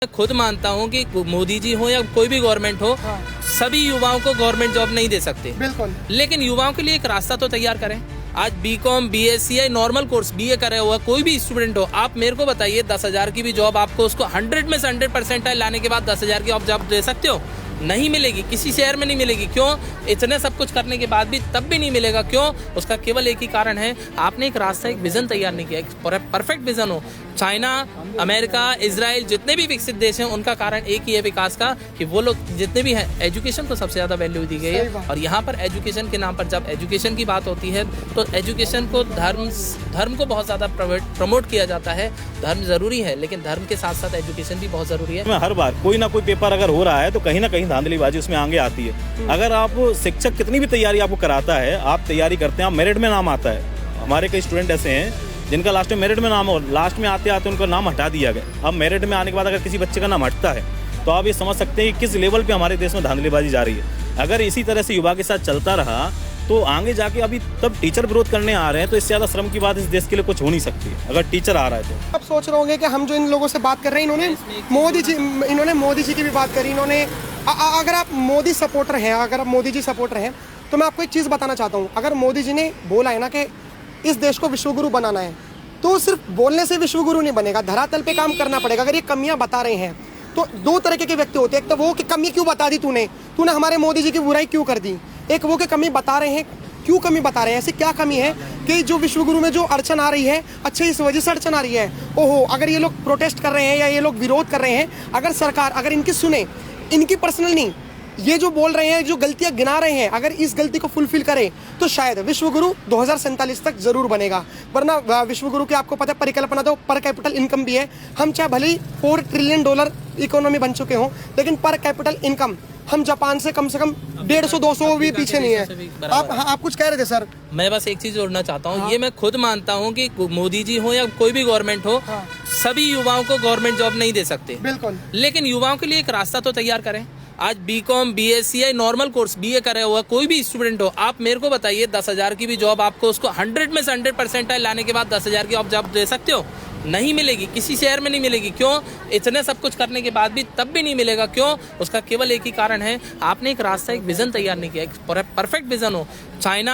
मैं खुद मानता हूँ कि मोदी जी हो या कोई भी गवर्नमेंट हो, सभी युवाओं को गवर्नमेंट जॉब नहीं दे सकते। बिल्कुल। लेकिन युवाओं के लिए एक रास्ता तो तैयार करें। आज बीकॉम, बीएससी या नॉर्मल कोर्स बीए करे हुआ कोई भी स्टूडेंट हो, आप मेरे को बताइए 10,000 की भी जॉब आपको उसको 100 में से 100% लाने के बाद 10,000 की आप जॉब दे सकते हो? नहीं मिलेगी, किसी शहर में नहीं मिलेगी। क्यों? इतने सब कुछ करने के बाद भी तब भी नहीं मिलेगा। क्यों? उसका केवल एक ही कारण है, आपने एक रास्ता, एक विजन तैयार नहीं किया, एक परफेक्ट विजन हो। चाइना, अमेरिका, इजराइल जितने भी विकसित देश हैं उनका कारण एक ही है विकास का, कि वो लोग जितने भी हैं एजुकेशन को सबसे ज़्यादा वैल्यू दी गई है। और यहाँ पर एजुकेशन के नाम पर जब एजुकेशन की बात होती है तो एजुकेशन को धर्म को बहुत ज़्यादा प्रमोट किया जाता है। धर्म ज़रूरी है, लेकिन धर्म के साथ साथ एजुकेशन भी बहुत ज़रूरी है। हर बार कोई ना कोई पेपर अगर हो रहा है तो कहीं ना कहीं धांधलीबाजी उसमें आगे आती है। अगर आप शिक्षक कितनी भी तैयारी आपको कराता है, आप तैयारी करते हैं, आप मेरिट में नाम आता है। हमारे कई स्टूडेंट ऐसे हैं जिनका लास्ट में मेरिट में नाम हो, लास्ट में आते आते उनका नाम हटा दिया गया। अब मेरिट में आने के बाद अगर किसी बच्चे का नाम हटता है तो आप ये समझ सकते हैं कि किस लेवल पे हमारे देश में धांधलीबाजी जा रही है। अगर इसी तरह से युवा के साथ चलता रहा तो आगे जाके अभी तब टीचर विरोध करने आ रहे हैं तो इससे ज़्यादा श्रम की बात इस देश के लिए कुछ हो नहीं सकती अगर टीचर आ रहा है तो। आप सोच रहे होंगे कि हम जो इन लोगों से बात कर रहे हैं, इन्होंने मोदी जी की भी बात करी। इन्होंने अगर आप मोदी सपोर्टर हैं, अगर आप मोदी जी सपोर्टर हैं तो मैं आपको एक चीज़ बताना चाहता हूँ। अगर मोदी जी ने बोला है ना कि इस देश को विश्वगुरु बनाना है, तो सिर्फ बोलने से विश्वगुरु नहीं बनेगा, धरातल पे काम करना पड़ेगा। अगर ये कमियां बता रहे हैं तो दो तरीके के व्यक्ति होते हैं। एक तो वो कि कमी क्यों बता दी तूने हमारे मोदी जी की बुराई क्यों कर दी। एक वो कि कमी बता रहे हैं, क्यों कमी बता रहे हैं, ऐसी क्या कमी है कि जो विश्वगुरु में जो अड़चन आ रही है, अच्छा इस वजह से अड़चन आ रही है। ओहो, अगर ये लोग प्रोटेस्ट कर रहे हैं या ये लोग विरोध कर रहे हैं, अगर सरकार अगर इनकी सुने, इनकी पर्सनल नहीं, ये जो बोल रहे हैं, जो गलतियां गिना रहे हैं, अगर इस गलती को फुलफिल करे तो शायद विश्वगुरु 2047 तक जरूर बनेगा। वरना विश्वगुरु की आपको पता है परिकल्पना तो पर कैपिटल इनकम भी है। हम चाहे भले ही $4 ट्रिलियन इकोनॉमी बन चुके हों, लेकिन पर कैपिटल इनकम हम जापान से कम 150-200 भी पीछे नहीं है। आप कुछ कह रहे थे सर? मैं बस एक चीज जोड़ना चाहता हूँ। ये मैं खुद मानता हूँ कि मोदी जी हो या कोई भी गवर्नमेंट हो, सभी युवाओं को गवर्नमेंट जॉब नहीं दे सकते। बिल्कुल। लेकिन युवाओं के लिए एक रास्ता तो तैयार करें। आज बीकॉम, बीएससी या नॉर्मल कोर्स बीए करे हुआ कोई भी स्टूडेंट हो, आप मेरे को बताइए 10,000 की भी जॉब आपको उसको 100 में से 100% लाने के बाद 10,000 की आप जॉब दे सकते हो? नहीं मिलेगी, किसी शहर में नहीं मिलेगी। क्यों? इतने सब कुछ करने के बाद भी तब भी नहीं मिलेगा। क्यों? उसका केवल एक ही कारण है, आपने एक रास्ता, एक विजन तैयार नहीं किया, एक परफेक्ट विजन हो। चाइना,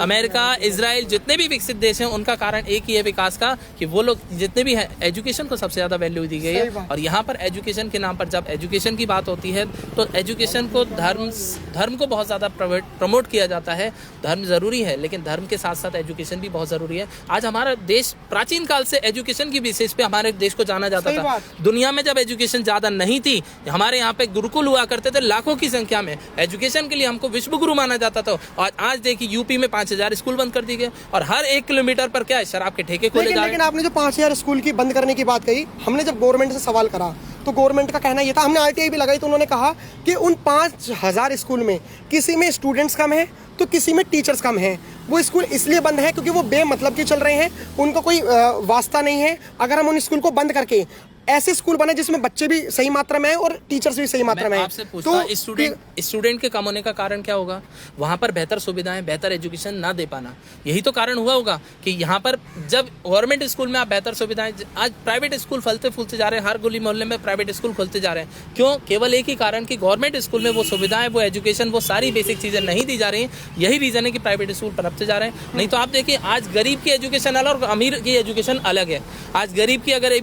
अमेरिका, इजराइल जितने भी विकसित देश हैं उनका कारण एक ही है विकास का, कि वो लोग जितने भी हैं एजुकेशन को सबसे ज़्यादा वैल्यू दी गई है। और यहाँ पर एजुकेशन के नाम पर जब एजुकेशन की बात होती है तो एजुकेशन को धर्म को बहुत ज़्यादा प्रमोट किया जाता है। धर्म ज़रूरी है, लेकिन धर्म के साथ साथ एजुकेशन भी बहुत ज़रूरी है। आज हमारा देश प्राचीन काल से एजुकेशन की बेसिस पे हमारे देश को जाना जाता था। दुनिया में जब एजुकेशन ज़्यादा नहीं थी, हमारे यहाँ पे गुरुकुल हुआ करते थे लाखों की संख्या में। एजुकेशन के लिए हमको विश्वगुरु माना जाता था। और आज देखिए यूपी में 5,000 स्कूल बंद कर दिए गए और हर 1 किलोमीटर पर क्या है, शराब के ठेके खोले जा रहे हैं। लेकिन आपने जो 5,000 स्कूल की बंद करने की बात कही, हमने जब गवर्नमेंट से सवाल करा तो गवर्नमेंट का कहना यह था, हमने आरटीआई भी लगाई तो उन्होंने कहा कि उन 5,000 स्कूल में किसी में स्टूडेंट्स कम है तो किसी में टीचर्स कम है। वो स्कूल इसलिए बंद है क्योंकि वो बेमतलब के चल रहे हैं, उनको कोई वास्ता नहीं है। अगर हम उन स्कूल को बंद करके ऐसे स्कूल बने जिसमें बच्चे भी सही मात्रा में है और टीचर्स भी सही मात्रा में है, आपसे पूछता हूं, स्टूडेंट के कम होने का कारण क्या होगा? वहां पर बेहतर सुविधाएं, बेहतर एजुकेशन ना दे पाना, यही तो कारण हुआ होगा कि यहाँ पर जब गवर्नमेंट स्कूल में आप बेहतर सुविधाएं, आज प्राइवेट स्कूल फलते फूलते जा रहे हैं, हर गली मोहल्ले में प्राइवेट स्कूल खुलते जा रहे हैं। क्यों? केवल एक ही कारण कि गवर्नमेंट स्कूल में वो सुविधाएं, वो एजुकेशन, वो सारी बेसिक चीजें नहीं दी जा रही हैं। यही रीजन है कि प्राइवेट स्कूल पनपते जा रहे हैं। नहीं तो आप देखिए, आज गरीब की एजुकेशन अलग और अमीर की एजुकेशन अलग है। आज गरीब की अगर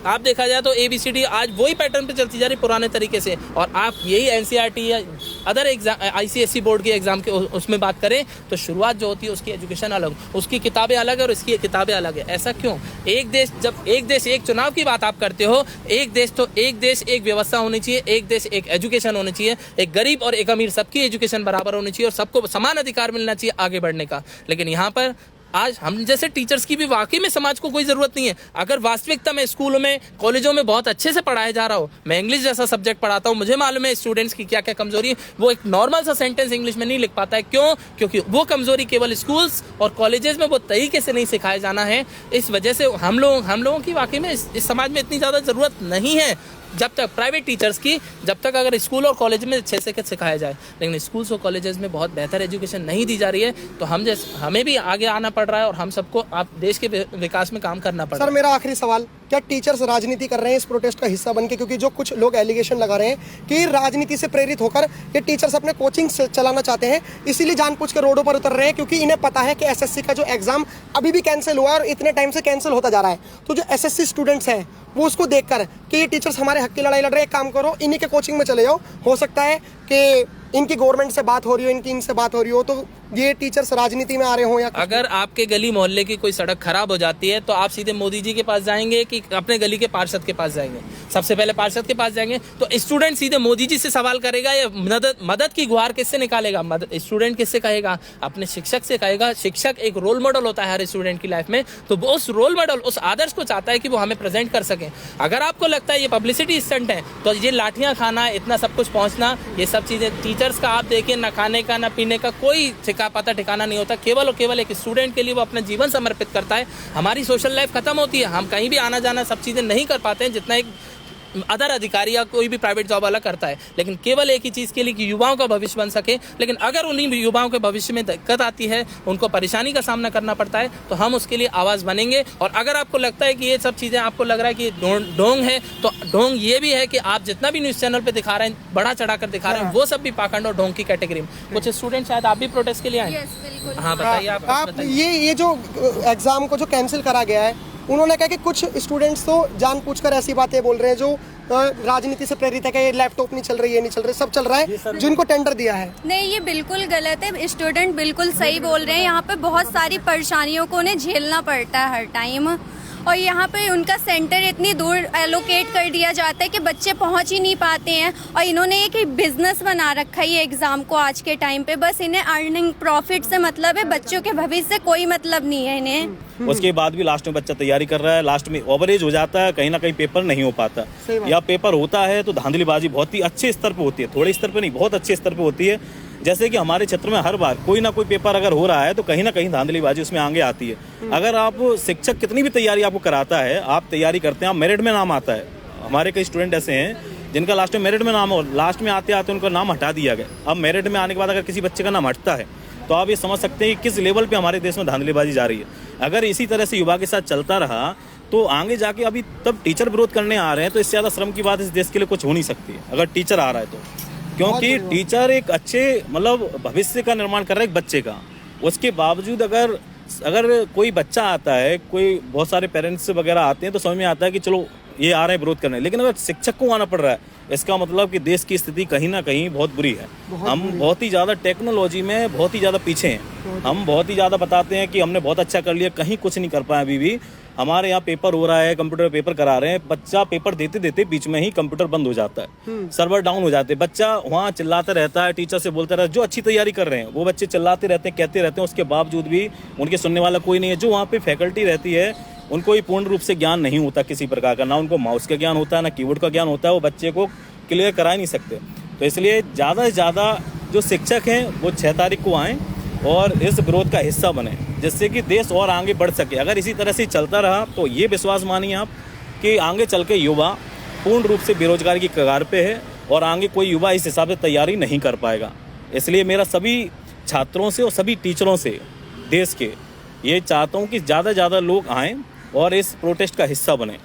आप देखा जाए तो ABCD आज वही पैटर्न पे चलती जा रही पुराने तरीके से। और आप यही NCERT या अदर एग्जाम, ICSE बोर्ड के एग्जाम के उसमें बात करें तो शुरुआत जो होती है उसकी एजुकेशन अलग, उसकी किताबें अलग है और इसकी किताबें अलग है। ऐसा क्यों? एक देश, जब एक देश एक चुनाव की बात आप करते हो, एक देश एक व्यवस्था होनी चाहिए, एक देश एक एजुकेशन होनी चाहिए, एक गरीब और एक अमीर सबकी एजुकेशन बराबर होनी चाहिए और सबको समान अधिकार मिलना चाहिए आगे बढ़ने का। लेकिन यहाँ पर आज हम जैसे टीचर्स की भी वाकई में समाज को कोई जरूरत नहीं है। अगर वास्तविकता में स्कूलों में, कॉलेजों में बहुत अच्छे से पढ़ाया जा रहा हो, मैं इंग्लिश जैसा सब्जेक्ट पढ़ाता हूँ, मुझे मालूम है स्टूडेंट्स की क्या क्या कमजोरी है, वो एक नॉर्मल सा सेंटेंस इंग्लिश में नहीं लिख पाता है। क्यों? क्योंकि वो कमजोरी केवल स्कूल्स और कॉलेजेस में वो तरीके से नहीं सिखाया जाना है। इस वजह से हम लोगों की वाकई में इस समाज में इतनी ज्यादा जरूरत नहीं है जब तक प्राइवेट टीचर्स की, जब तक अगर स्कूल और कॉलेज में अच्छे से सिखाया जाए। लेकिन स्कूल्स और कॉलेजेस में बहुत बेहतर एजुकेशन नहीं दी जा रही है, तो हमें भी आगे आना पड़ रहा है और हम सबको आप देश के विकास में काम करना पड़ रहा है। सर मेरा आखिरी सवाल, क्या टीचर्स राजनीति कर रहे हैं इस प्रोटेस्ट का हिस्सा बनके? क्योंकि जो कुछ लोग एलिगेशन लगा रहे हैं कि राजनीति से प्रेरित होकर ये टीचर्स अपने कोचिंग चलाना चाहते हैं, इसीलिए जानबूझ के रोडों पर उतर रहे हैं, क्योंकि इन्हें पता है कि एसएससी का जो एग्जाम अभी भी कैंसिल हुआ है और इतने टाइम से कैंसिल होता जा रहा है। तो जो एसएससी स्टूडेंट्स हैं वो उसको देखकर कि ये टीचर्स हमारे हक की लड़ाई लड़ रहे हैं, एक काम करो इन्हीं के कोचिंग में चले जाओ, हो सकता है कि इनकी गवर्नमेंट से बात हो रही हो, इनकी इनसे बात हो रही हो, तो ये टीचर्स राजनीति में आ रहे हो या अगर आपके गली मोहल्ले की कोई सड़क खराब हो जाती है तो आप सीधे मोदी जी के पास जाएंगे कि अपने गली के पार्षद के पास जाएंगे? सबसे पहले पार्षद के पास जाएंगे। तो स्टूडेंट सीधे मोदी जी से सवाल करेगा या मदद की गुहार किससे निकालेगा? स्टूडेंट किससे कहेगा? अपने शिक्षक से कहेगा। शिक्षक एक रोल मॉडल होता है हर स्टूडेंट की लाइफ में, तो वो उस रोल मॉडल, उस आदर्श को चाहता है कि वो हमें प्रेजेंट कर सके। अगर आपको लगता है ये पब्लिसिटी स्टंट है तो ये लाठियां खाना, इतना सब कुछ पहुंचना, ये सब चीजें टीचर्स का आप देखिए, ना खाने का ना पीने का कोई पता ठिकाना नहीं होता। केवल और केवल एक स्टूडेंट के लिए वो अपना जीवन समर्पित करता है। हमारी सोशल लाइफ खत्म होती है, हम कहीं भी आना जाना सब चीजें नहीं कर पाते हैं जितना एक अदर अधिकारी या कोई भी प्राइवेट जॉब वाला करता है, लेकिन केवल एक ही चीज़ के लिए कि युवाओं का भविष्य बन सके। लेकिन अगर उन्हीं युवाओं के भविष्य में दिक्कत आती है, उनको परेशानी का सामना करना पड़ता है, तो हम उसके लिए आवाज़ बनेंगे। और अगर आपको लगता है कि ये सब चीज़ें आपको लग रहा है कि ढोंग है, तो ढोंग ये भी है कि आप जितना भी न्यूज़ चैनल पर दिखा रहे हैं, बढ़ा चढ़ा कर दिखा रहे हैं, वो सब भी पाखंड और ढोंग की कैटेगरी में। कुछ स्टूडेंट शायद आप भी प्रोटेस्ट के लिए आए? हाँ बताइए आप ये जो एग्जाम को जो कैंसिल करा गया है, उन्होंने कहा कि कुछ स्टूडेंट्स तो जानबूझकर ऐसी बातें बोल रहे हैं जो राजनीति से प्रेरित है कि ये लैपटॉप नहीं चल रही, ये नहीं चल रही, सब चल रहा है जिनको टेंडर दिया है। नहीं, ये बिल्कुल गलत है। स्टूडेंट बिल्कुल सही बोल रहे हैं। यहाँ पे बहुत सारी परेशानियों को उन्हें झेलना पड़ता है हर टाइम, और यहाँ पे उनका सेंटर इतनी दूर एलोकेट कर दिया जाता है कि बच्चे पहुँच ही नहीं पाते हैं। और इन्होंने एक बिजनेस बना रखा है ये एग्ज़ाम को आज के टाइम पे। बस इन्हें अर्निंग प्रॉफिट से मतलब है, बच्चों के भविष्य से कोई मतलब नहीं है इन्हें। उसके बाद भी लास्ट में बच्चा तैयारी कर रहा है, लास्ट में ओवरेज हो जाता है, कहीं ना कहीं पेपर नहीं हो पाता, या पेपर होता है तो धांधलीबाजी बहुत ही अच्छे स्तर पे होती है, थोड़े स्तर पे नहीं, बहुत अच्छे स्तर पे होती है। जैसे कि हमारे क्षेत्र में हर बार कोई ना कोई पेपर अगर हो रहा है तो कहीं ना कहीं धांधलीबाजी उसमें आगे आती है। अगर आप शिक्षक कितनी भी तैयारी आपको कराता है, आप तैयारी करते हैं, आप मेरिट में नाम आता है। हमारे कई स्टूडेंट ऐसे हैं जिनका लास्ट में मेरिट में नाम हो, लास्ट में आते आते उनका नाम हटा दिया गया। अब मेरिट में आने के बाद अगर किसी बच्चे का नाम हटता है तो आप ये समझ सकते हैं कि किस लेवल पे हमारे देश में धांधलीबाजी जा रही है। अगर इसी तरह से युवा के साथ चलता रहा तो आगे जाके, अभी तब टीचर विरोध करने आ रहे हैं तो इससे ज़्यादा श्रम की बात इस देश के लिए कुछ हो नहीं सकती है अगर टीचर आ रहा है तो, क्योंकि टीचर एक अच्छे मतलब भविष्य का निर्माण कर रहा है एक बच्चे का। उसके बावजूद अगर कोई बच्चा आता है, कोई बहुत सारे पेरेंट्स वगैरह आते हैं तो समझ में आता है कि चलो ये आ रहे हैं विरोध करने, लेकिन अगर शिक्षक को आना पड़ रहा है इसका मतलब कि देश की स्थिति कहीं ना कहीं बहुत बुरी है। हम बहुत ही ज़्यादा टेक्नोलॉजी में बहुत ही ज़्यादा पीछे हैं। हम बहुत ही ज़्यादा बताते हैं कि हमने बहुत अच्छा कर लिया, कहीं कुछ नहीं कर पाए अभी भी। हमारे यहाँ पेपर हो रहा है, कंप्यूटर पेपर करा रहे हैं, बच्चा पेपर देते देते बीच में ही कंप्यूटर बंद हो जाता है, सर्वर डाउन हो जाते हैं, बच्चा वहाँ चिल्लाता रहता है, टीचर से बोलता रहता है। जो अच्छी तैयारी कर रहे हैं वो बच्चे चिल्लाते रहते हैं, कहते रहते हैं, उसके बावजूद भी उनके सुनने वाला कोई नहीं है। जो वहाँ पे फैकल्टी रहती है उनको ही पूर्ण रूप से ज्ञान नहीं होता किसी प्रकार का, ना उनको माउस का ज्ञान होता है, ना कीबोर्ड का ज्ञान होता है, वो बच्चे को क्लियर करा नहीं सकते। तो इसलिए ज़्यादा से ज़्यादा जो शिक्षक हैं वो 6 तारीख को आएँ और इस विरोध का हिस्सा बने, जिससे कि देश और आगे बढ़ सके। अगर इसी तरह से चलता रहा तो ये विश्वास मानिए आप कि आगे चल के युवा पूर्ण रूप से बेरोजगारी की कगार पे है और आगे कोई युवा इस हिसाब से तैयारी नहीं कर पाएगा। इसलिए मेरा सभी छात्रों से और सभी टीचरों से देश के ये चाहता हूँ कि ज़्यादा से ज़्यादा लोग आएँ और इस प्रोटेस्ट का हिस्सा बने।